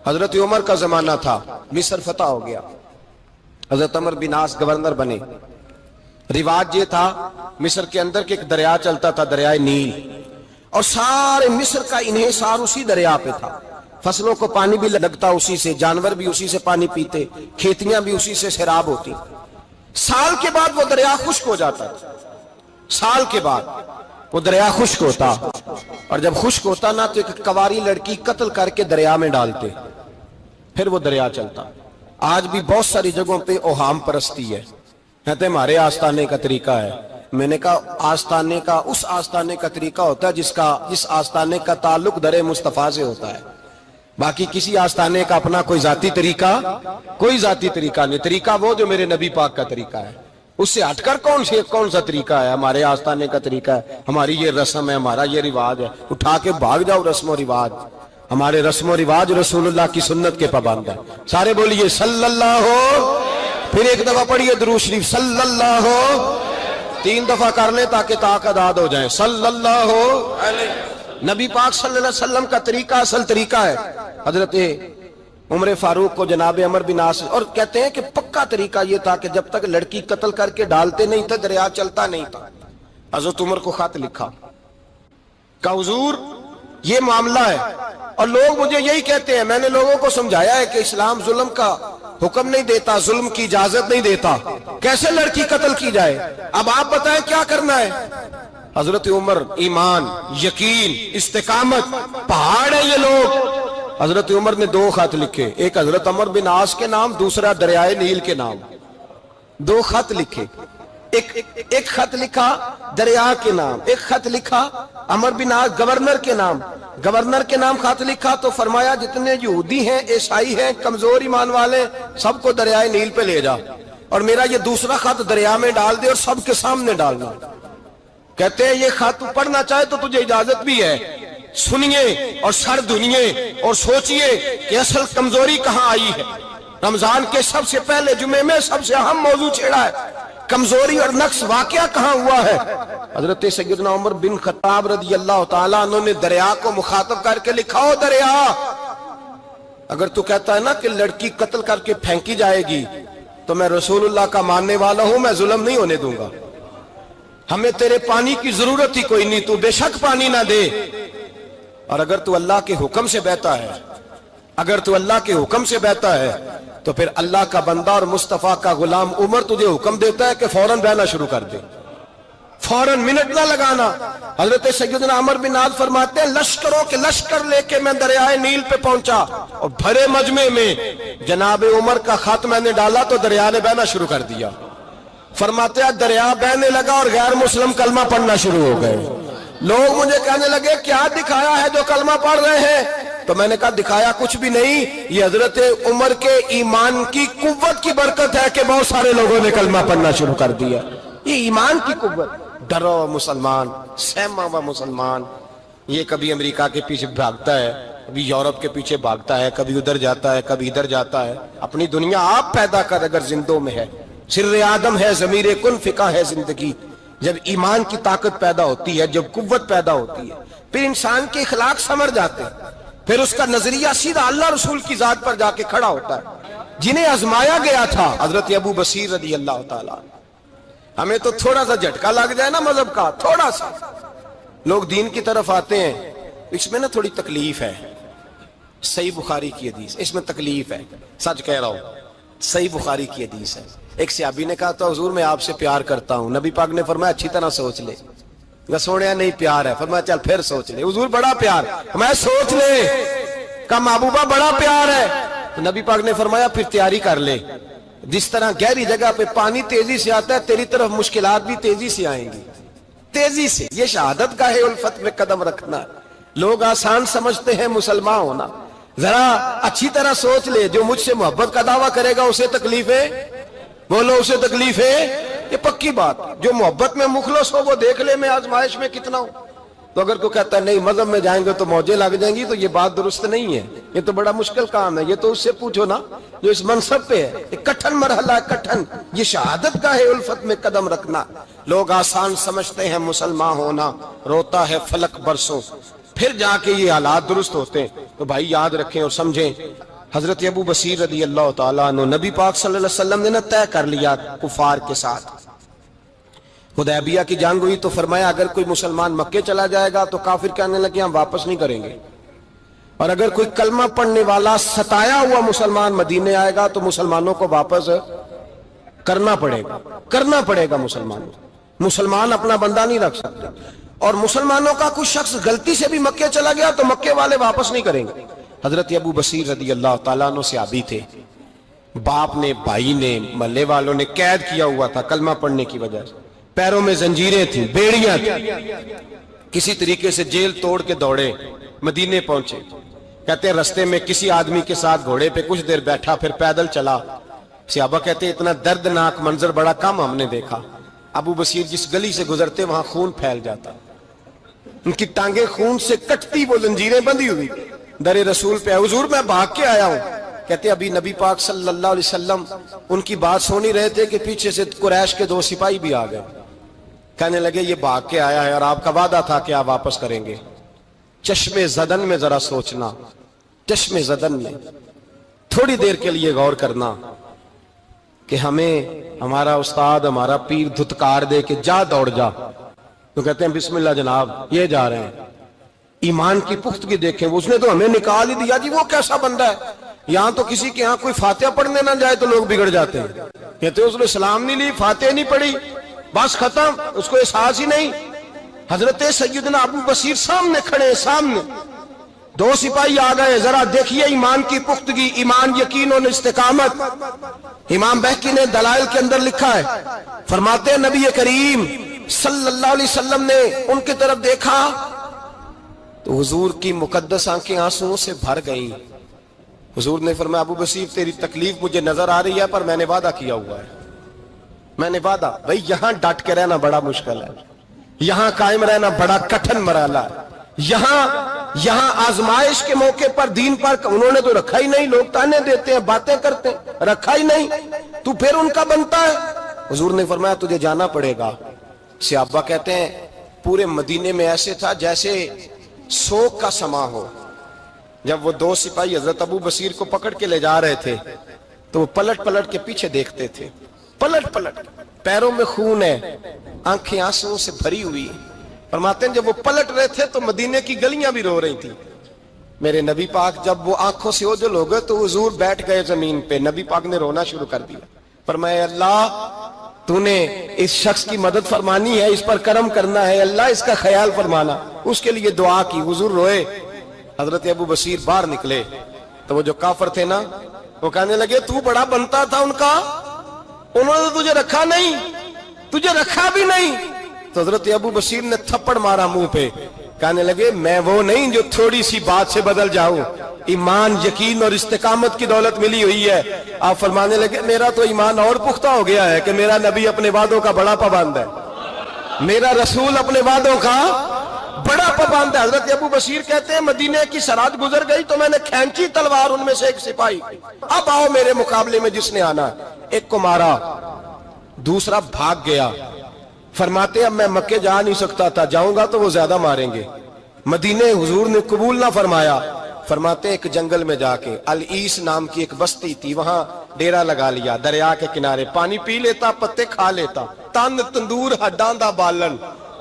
حضرت عمر کا زمانہ تھا، مصر فتح ہو گیا، حضرت عمر بن عاص گورنر بنے۔ رواج یہ تھا مصر کے اندر کہ ایک دریا چلتا تھا، دریائے نیل، اور سارے مصر کا انحصار اسی دریا پہ تھا۔ فصلوں کو پانی بھی لگتا اسی سے، جانور بھی اسی سے پانی پیتے، کھیتیاں بھی اسی سے سیراب ہوتی۔ سال کے بعد وہ دریا خشک ہو جاتا تھا، سال کے بعد وہ دریا خشک ہوتا، اور جب خشک ہوتا نا تو ایک کواری لڑکی قتل کر کے دریا میں ڈالتے، پھر وہ دریا چلتا۔ آج بھی بہت ساری جگہوں پہ اوہام پرستی ہے، کہتے ہیں ہمارے آستانے کا طریقہ ہے۔ میں نے کہا آستانے کا اس آستانے کا طریقہ ہوتا ہے جس آستانے کا تعلق در مصطفیٰ سے ہوتا ہے، باقی کسی آستانے کا اپنا کوئی ذاتی طریقہ نہیں۔ طریقہ وہ جو میرے نبی پاک کا طریقہ ہے، اس سے ہٹ کر کون سا طریقہ ہے؟ ہمارے آستانے کا طریقہ ہے، ہماری یہ رسم ہے، ہمارا یہ رواج ہے، اٹھا کے بھاگ جاؤ رسم و رواج۔ ہمارے رسم و رواج رسول اللہ کی سنت کے پابند ہے۔ سارے بولیے صلی اللہ ہو، پھر ایک دفعہ پڑھیے درود شریف صلی اللہ ہو، 3 دفعہ کر لیں تاکہ تعداد ہو جائیں۔ صلی اللہ ہو نبی پاک صلی اللہ علیہ وسلم کا طریقہ اصل طریقہ ہے۔ حضرت عمر فاروق کو جناب عمر بن عاص، اور کہتے ہیں کہ پکا طریقہ یہ تھا کہ جب تک لڑکی قتل کر کے ڈالتے نہیں تھے دریا چلتا نہیں تھا۔ حضرت عمر کو خط لکھا کہ حضور یہ معاملہ ہے، اور لوگ مجھے یہی کہتے ہیں، میں نے لوگوں کو سمجھایا ہے کہ اسلام ظلم کا حکم نہیں دیتا، ظلم کی اجازت نہیں دیتا، کیسے لڑکی قتل کی جائے؟ اب آپ بتائیں کیا کرنا ہے؟ حضرت عمر ایمان، یقین، استقامت، پہاڑ ہے یہ لوگ۔ حضرت عمر نے 2 خط لکھے، ایک حضرت عمر بن عاص کے نام، دوسرا دریائے نیل کے نام۔ 2 خط لکھے، ایک خط لکھا دریا کے نام، ایک خط لکھا عمر بن عاص گورنر کے نام۔ گورنر کے نام خط لکھا تو فرمایا جتنے یہودی ہیں، عیسائی ہیں، کمزور ایمان والے، سب کو دریائے نیل پہ لے جا، اور میرا یہ دوسرا خط دریا میں ڈال دے اور سب کے سامنے ڈالنا۔ کہتے ہیں یہ خط پڑھنا چاہے تو تجھے اجازت بھی ہے، سنیے اور سر دھنیے اور سوچئے کہ اصل کمزوری کہاں آئی ہے۔ رمضان کے سب سے پہلے جمعے میں سب سے اہم موضوع چھیڑا ہے، کمزوری اور نقص واقعہ کہاں ہوا ہے۔ حضرت سیدنا عمر بن خطاب رضی اللہ تعالیٰ عنہ نے دریا کو مخاطب کر کے لکھا، ہو دریا، اگر تو کہتا ہے نا کہ لڑکی قتل کر کے پھینکی جائے گی تو میں رسول اللہ کا ماننے والا ہوں، میں ظلم نہیں ہونے دوں گا، ہمیں تیرے پانی کی ضرورت ہی کوئی نہیں، تو بے شک پانی نہ دے، اور اگر تو اللہ کے حکم سے بہتا ہے، اگر تو اللہ کے حکم سے بہتا ہے تو پھر اللہ کا بندہ اور مصطفیٰ کا غلام عمر تجھے حکم دیتا ہے کہ فوراً بہنا شروع کر دے، فوراً منٹ نہ لگانا۔ حضرت سیدنا عمر بن عاص فرماتے ہیں لشکروں کے لشکر لے کے میں دریائے نیل پہ پہنچا، اور بھرے مجمع میں جناب عمر کا خط میں نے ڈالا تو دریا نے بہنا شروع کر دیا۔ فرماتے ہیں دریا بہنے لگا اور غیر مسلم کلمہ پڑھنا شروع ہو گئے۔ لوگ مجھے کہنے لگے کیا دکھایا ہے جو کلمہ پڑھ رہے ہیں؟ تو میں نے کہا دکھایا کچھ بھی نہیں، یہ حضرت عمر کے ایمان کی قوت کی برکت ہے کہ بہت سارے لوگوں نے کلمہ پڑھنا شروع کر دیا۔ یہ ایمان کی قوت، ڈرو مسلمان، سہما ہوا مسلمان، یہ کبھی امریکہ کے پیچھے بھاگتا ہے، کبھی یورپ کے پیچھے بھاگتا ہے، کبھی ادھر جاتا ہے، کبھی ادھر جاتا ہے۔ اپنی دنیا آپ پیدا کر، اگر زندوں میں ہے، سر آدم ہے، ضمیر کن فقہ ہے زندگی۔ جب ایمان کی طاقت پیدا ہوتی ہے، جب قوت پیدا ہوتی ہے، پھر انسان کے اخلاق سمر جاتے ہیں، پھر اس کا نظریہ سیدھا اللہ رسول کی ذات پر جا کے کھڑا ہوتا ہے۔ جنہیں آزمایا گیا تھا حضرت ابو بصیر رضی اللہ تعالیٰ، ہمیں تو تھوڑا سا جھٹکا لگ جائے نا مذہب کا، تھوڑا سا لوگ دین کی طرف آتے ہیں، اس میں نا تھوڑی تکلیف ہے۔ صحیح بخاری کی حدیث، اس میں تکلیف ہے، سچ کہہ رہا ہوں، صحیح بخاری کی حدیث ہے۔ ایک صحابی نے کہا تو حضور میں آپ سے پیار کرتا ہوں، نبی پاک نے فرمایا اچھی طرح سوچ لے۔ سوڑیا نہیں پیار ہے، فرمایا چل پھر سوچ لے۔ حضور بڑا پیار، میں سوچ لے، کہا محبوبہ بڑا پیار ہے، تو نبی پاک نے فرمایا پھر تیاری کر لے، جس طرح گہری جگہ پہ پانی تیزی سے آتا ہے تیری طرف مشکلات بھی تیزی سے آئیں گی، تیزی سے۔ یہ شہادت کا ہے الفت میں قدم رکھنا۔ لوگ آسان سمجھتے ہیں مسلمان ہونا، ذرا اچھی طرح سوچ لے، جو مجھ سے محبت کا دعویٰ کرے گا اسے تکلیف ہے، بولو اسے تکلیف ہے، یہ پکی بات۔ جو محبت میں مخلص ہو وہ دیکھ لے میں آزمائش میں کتنا ہوں۔ تو اگر کوئی کہتا ہے نہیں مذہب میں جائیں گے تو موجیں لگ جائیں گی، تو یہ بات درست نہیں ہے، یہ تو بڑا مشکل کام ہے۔ یہ تو اس سے پوچھو نا جو اس منصب پہ ہے، ایک کٹھن مرحلہ ہے، کٹھن۔ یہ شہادت کا ہے الفت میں قدم رکھنا۔ لوگ آسان سمجھتے ہیں مسلمان ہونا، روتا ہے فلک برسوں، پھر جا کے یہ حالات درست ہوتے ہیں۔ تو بھائی یاد رکھیں اور سمجھیں، حضرت ابو بصیر رضی اللہ تعالیٰ عنہ، نبی پاک صلی اللہ علیہ وسلم نے نہ طے کر لیا کفار کے ساتھ، حدیبیہ کی جنگ ہوئی تو فرمایا اگر کوئی مسلمان مکے چلا جائے گا تو کافر کہنے لگے ہم واپس نہیں کریں گے، اور اگر کوئی کلمہ پڑھنے والا ستایا ہوا مسلمان مدینے آئے گا تو مسلمانوں کو واپس کرنا پڑے گا مسلمان اپنا بندہ نہیں رکھ سکتے، اور مسلمانوں کا کوئی شخص غلطی سے بھی مکے چلا گیا تو مکے والے واپس نہیں کریں گے۔ حضرت ابو بصیر رضی اللہ تعالیٰ عنہ صحابی تھے، باپ نے، بھائی نے، محلے والوں نے قید کیا ہوا تھا کلمہ پڑھنے کی وجہ سے، پیروں میں زنجیریں تھیں، بیڑیاں تھیں، کسی طریقے سے جیل توڑ کے دوڑے مدینے پہنچے۔ کہتے ہیں رستے میں کسی آدمی کے ساتھ گھوڑے پہ کچھ دیر بیٹھا، پھر پیدل چلا۔ صحابہ کہتے ہیں اتنا دردناک منظر بڑا کم ہم نے دیکھا، ابو بصیر جس گلی سے گزرتے وہاں خون پھیل جاتا، ان کی ٹانگیں خون سے کٹتی، وہ زنجیریں بندھی ہوئی، در رسول پہ حضور میں بھاگ کے آیا ہوں۔ کہتے ابھی نبی پاک صلی اللہ علیہ وسلم ان کی بات سن ہی رہے تھے کہ پیچھے سے قریش کے 2 سپاہی بھی آ گئے، کہنے لگے یہ بھاگ کے آیا ہے اور آپ کا وعدہ تھا کہ آپ واپس کریں گے۔ چشم زدن میں ذرا سوچنا، چشم زدن میں تھوڑی دیر کے لیے غور کرنا کہ ہمیں ہمارا استاد، ہمارا پیر دھتکار دے کہ جا دوڑ جا، تو کہتے ہیں بسم اللہ جناب یہ جا رہے ہیں۔ ایمان کی پختگی دیکھیں، اس نے تو ہمیں نکال ہی دیا، جی وہ کیسا بندہ ہے، یہاں تو کسی کے ہاں کوئی فاتحہ پڑھنے نہ جائے تو لوگ بگڑ جاتے ہیں، کہتے ہیں اس نے سلام نہیں لی، فاتحہ نہیں پڑھی، بس ختم، اس کو احساس ہی نہیں۔ حضرت سیدنا ابو بصیر سامنے کھڑے، سامنے 2 سپاہی آ گئے، ذرا دیکھیے ایمان کی پختگی، ایمان، یقین اور استقامت۔ امام بہقی نے دلائل کے اندر لکھا ہے، فرماتے ہیں نبی کریم صلی اللہ علیہ وسلم نے ان کی طرف دیکھا تو حضور کی مقدس آنکھیں آنسوؤں سے بھر گئیں۔ حضور نے فرمایا ابو بصیر تیری تکلیف مجھے نظر آ رہی ہے، پر میں نے وعدہ کیا ہوا ہے، میں نے وعدہ، بھئی یہاں ڈٹ کے رہنا بڑا مشکل ہے، یہاں قائم رہنا بڑا کٹھن مرحلہ ہے، یہاں آزمائش کے موقع پر دین پر انہوں نے تو رکھا ہی نہیں، لوگ تانے دیتے ہیں، باتیں کرتے ہیں، رکھا ہی نہیں، تو پھر ان کا بنتا ہے۔ حضور نے فرمایا تجھے جانا پڑے گا۔ صحابہ کہتے ہیں پورے مدینے میں ایسے تھا جیسے سوگ کا سما ہو۔ جب وہ 2 سپاہی حضرت ابو بصیر کو پکڑ کے لے جا رہے تھے تو وہ پلٹ پلٹ کے پیچھے دیکھتے تھے، پلٹ پلٹ، پیروں میں خون ہے، آنکھیں آنسوؤں سے بھری ہوئی۔ فرماتے ہیں جب وہ پلٹ رہے تھے تو مدینے کی گلیاں بھی رو رہی تھی۔ میرے نبی پاک جب وہ آنکھوں سے اوجھل ہو گئے تو حضور بیٹھ گئے زمین پہ، نبی پاک نے رونا شروع کر دیا۔ فرمایا اللہ تو نے اس شخص کی مدد فرمانی ہے، اس پر کرم کرنا ہے، اللہ اس کا خیال فرمانا، اس کے لیے دعا کی، حضور روئے۔ حضرت ابو بصیر باہر نکلے تو وہ جو کافر تھے نا وہ کہنے لگے تو بڑا بنتا تھا ان کا، انہوں نے تجھے رکھا نہیں، تجھے رکھا بھی نہیں۔ تو حضرت ابو بصیر نے تھپڑ مارا منہ پہ، کہنے لگے میں وہ نہیں جو تھوڑی سی بات سے بدل جاؤں، ایمان، یقین اور استقامت کی دولت ملی ہوئی ہے۔ آپ فرمانے لگے میرا تو ایمان اور پختہ ہو گیا ہے کہ میرا نبی اپنے وعدوں کا بڑا پابند ہے، میرا رسول اپنے وعدوں کا بڑا پابند ہے۔ حضرت ابو بصیر کہتے ہیں مدینے کی سرحد گزر گئی تو میں نے کھینچی تلوار، ان میں سے ایک سپاہی، اب آؤ میرے مقابلے میں جس نے آنا ہے۔ ایک کو مارا، دوسرا بھاگ گیا۔ فرماتے اب میں مکے جا نہیں سکتا تھا، جاؤں گا تو وہ زیادہ ماریں گے، مدینے حضور نے قبول نہ فرمایا۔ فرماتے ایک جنگل میں جا کے العیس نام کی ایک بستی تھی، وہاں ڈیرا لگا لیا، دریا کے کنارے، پانی پی لیتا، پتے کھا لیتا، تن تندور ہڈاں دا بالن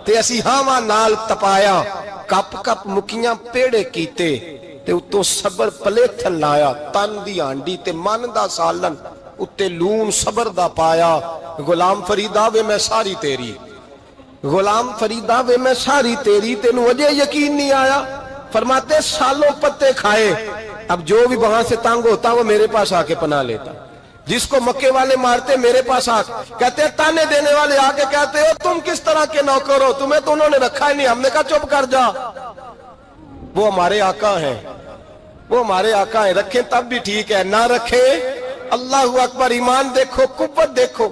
تے اسی ہاواں نال تپایا، کپ کپ مکیاں پیڑے کیتے تے اتوں صبر پلیتھن لایا، تن دی ہانڈی تے من دا سالن اتے لون صبر دا پایا۔ غلام فریدا وے میں ساری تیری، غلام فریدا وے میں ساری تیری، تینوں وجہ یقین نہیں آیا۔ فرماتے سالوں پتے کھائے، اب جو بھی وہاں سے تنگ ہوتا وہ میرے پاس آ کے پناہ لیتا، جس کو مکے والے مارتے میرے پاس آ کہتے تانے دینے والے آ کے کہتے ہو تم کس طرح کے نوکر ہو، تمہیں تو انہوں نے رکھا ہی نہیں۔ ہم نے کہا چپ کر جا، وہ ہمارے آقا ہیں، وہ ہمارے آقا ہیں، رکھیں تب بھی ٹھیک ہے، نہ رکھیں اللہ اکبر۔ ایمان دیکھو، قوت دیکھو،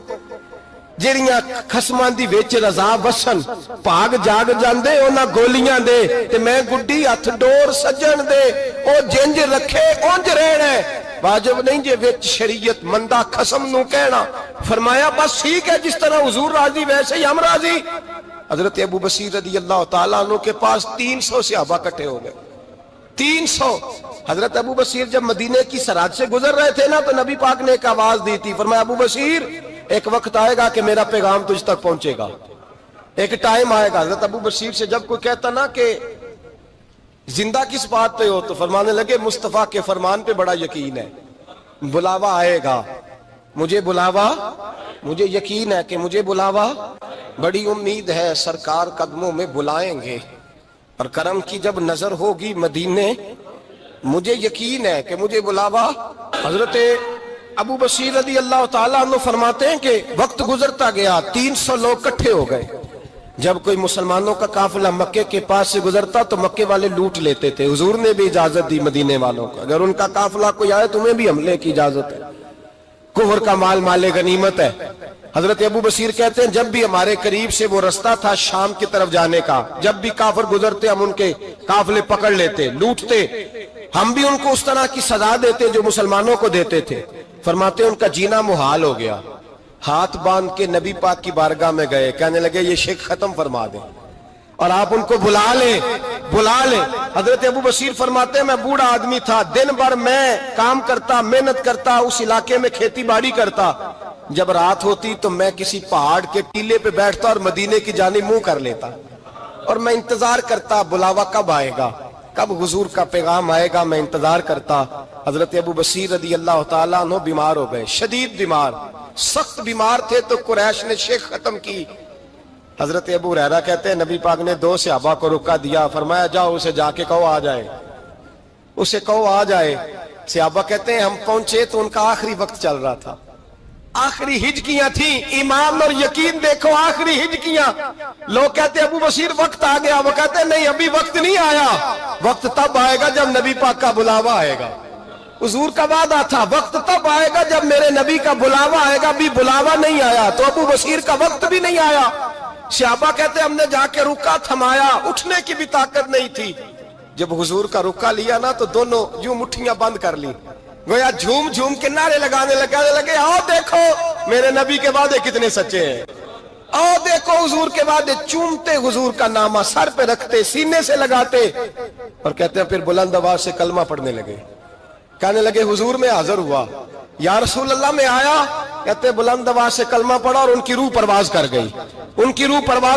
جیڑیاں خسماں دی وچ رضا وسن پاگ جاگ جاندے اونا گولیاں دے تے میں گڈی ہتھ ڈور سجن دے، او جنج رکھے اونج رہنا ہے، واجب نہیں جے وچ شریعت مندہ خسم نو کہنا۔ فرمایا بس ٹھیک ہے، جس طرح حضور راضی ویسے ہی ہم راضی۔ حضرت ابو بصیر رضی اللہ تعالیٰ عنہ کے پاس 300 صحابہ اکٹھے ہو گئے. 300. حضرت ابو بصیر جب مدینے کی سرحد سے گزر رہے تھے نا تو نبی پاک نے ایک آواز دی تھی, فرمایا ابو بصیر ایک وقت آئے گا کہ میرا پیغام تجھ تک پہنچے گا, ایک ٹائم آئے گا. حضرت ابو بصیر سے جب کوئی کہتا نا کہ زندہ کس بات پہ ہو تو فرمانے لگے مصطفیٰ کے فرمان پہ بڑا یقین ہے, بلاوا آئے گا, مجھے یقین ہے کہ مجھے بلاوا, بڑی امید ہے سرکار قدموں میں بلائیں گے اور کرم کی جب نظر ہوگی مدینے, مجھے یقین ہے کہ مجھے بلاوا. حضرت ابو بصیر رضی اللہ تعالیٰ عنہ فرماتے ہیں کہ وقت گزرتا گیا, 300 لوگ اکٹھے ہو گئے. جب کوئی مسلمانوں کا قافلہ مکے کے پاس سے گزرتا تو مکے والے لوٹ لیتے تھے. حضور نے بھی اجازت دی مدینے والوں کو, اگر ان کا قافلہ کوئی آئے تمہیں بھی حملے کی اجازت ہے, کفر کا مال مال غنیمت ہے. حضرت ابو بصیر کہتے ہیں جب بھی ہمارے قریب سے وہ رستہ تھا شام کی طرف جانے کا, جب بھی کافر گزرتے ہم ان کے قافلے پکڑ لیتے, لوٹتے, ہم بھی ان کو اس طرح کی سزا دیتے جو مسلمانوں کو دیتے تھے. فرماتے ان کا جینا محال ہو گیا. ہاتھ باندھ کے نبی پاک کی بارگاہ میں گئے, کہنے لگے یہ شرک ختم فرما دیں اور آپ ان کو بلا لیں. حضرت ابو بصیر فرماتے ہیں میں بوڑھا آدمی تھا, دن بھر میں کام کرتا, محنت کرتا, اس علاقے میں کھیتی باڑی کرتا. جب رات ہوتی تو میں کسی پہاڑ کے ٹیلے پہ بیٹھتا اور مدینے کی جانب منہ کر لیتا اور میں انتظار کرتا بلاوا کب آئے گا, کب حضور کا پیغام آئے گا, میں انتظار کرتا. حضرت ابو بصیر رضی اللہ تعالیٰ عنہ بیمار ہو گئے, شدید بیمار, سخت بیمار تھے تو قریش نے شیخ ختم کی. حضرت ابو ہریرہ کہتے ہیں نبی پاک نے 2 صحابہ کو رکا دیا, فرمایا جاؤ اسے جا کے کہو آ جائے, اسے کہو آ جائے. صحابہ کہتے ہیں ہم پہنچے تو ان کا آخری وقت چل رہا تھا, آخری ہجکیاں تھیں. ایمان اور یقین دیکھو, آخری ہجکیاں. لوگ کہتے ابو بصیر وقت آ گیا, وہ کہتے ہیں نہیں ابھی وقت نہیں آیا, وقت تب آئے گا جب نبی پاک کا بلاوا آئے گا. حضور کا وعدہ تھا وقت تب آئے گا جب میرے نبی کا بلاوا آئے گا, بھی بلاوا نہیں آیا تو ابو بصیر کا وقت بھی نہیں آیا. صحابہ کہتے ہم نے جا کے رکا, تھمایا, اٹھنے کی بھی طاقت نہیں تھی. جب حضور کا رکا لیا نا تو دونوں یوں مٹھیاں بند کر لی, گویا جھوم جھوم کے نعرے لگانے لگے آؤ دیکھو میرے نبی کے وعدے کتنے سچے ہیں, آؤ دیکھو حضور کے وعدے. چومتے حضور کا نامہ, سر پہ رکھتے, سینے سے لگاتے اور کہتے ہیں پھر بلند آواز سے کلمہ پڑھنے لگے. کہنے لگے حضور میں حاضر ہوا, یا رسول اللہ میں آیا. کہتے بلند آواز سے کلمہ پڑھا اور ان کی روح پرواز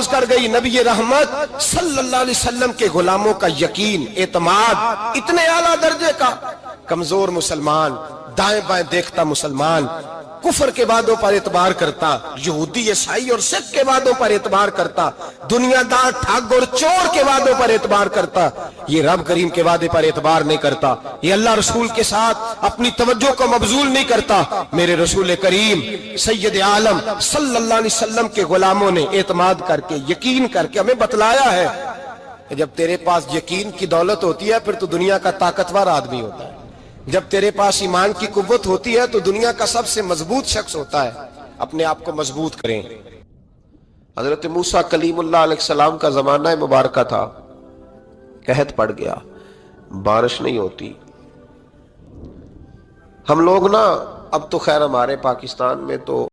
کر گئی, نبی رحمت صلی اللہ علیہ وسلم کے غلاموں کا یقین, اعتماد اتنے اعلیٰ درجے کا. کمزور مسلمان, دائیں بائیں دیکھتا مسلمان, کفر کے وعدوں پر اعتبار کرتا, یہودی عیسائی اور سکھ کے وعدوں پر اعتبار کرتا, دنیا دار ٹھگ اور چور کے وعدوں پر اعتبار کرتا, یہ رب کریم کے وعدے پر اعتبار نہیں کرتا, یہ اللہ رسول کے ساتھ اپنی توجہ کو مبذول نہیں کرتا. میرے رسول کریم سید عالم صلی اللہ علیہ وسلم کے غلاموں نے اعتماد کر کے, یقین کر کے ہمیں بتلایا ہے کہ جب تیرے پاس یقین کی دولت ہوتی ہے پھر تو دنیا کا طاقتور آدمی ہوتا ہے. جب تیرے پاس ایمان کی قوت ہوتی ہے تو دنیا کا سب سے مضبوط شخص ہوتا ہے. اپنے آپ کو مضبوط کریں. حضرت موسیٰ کلیم اللہ علیہ السلام کا زمانہ مبارکہ تھا, قحط پڑ گیا, بارش نہیں ہوتی. ہم لوگ نا اب تو خیر ہمارے پاکستان میں تو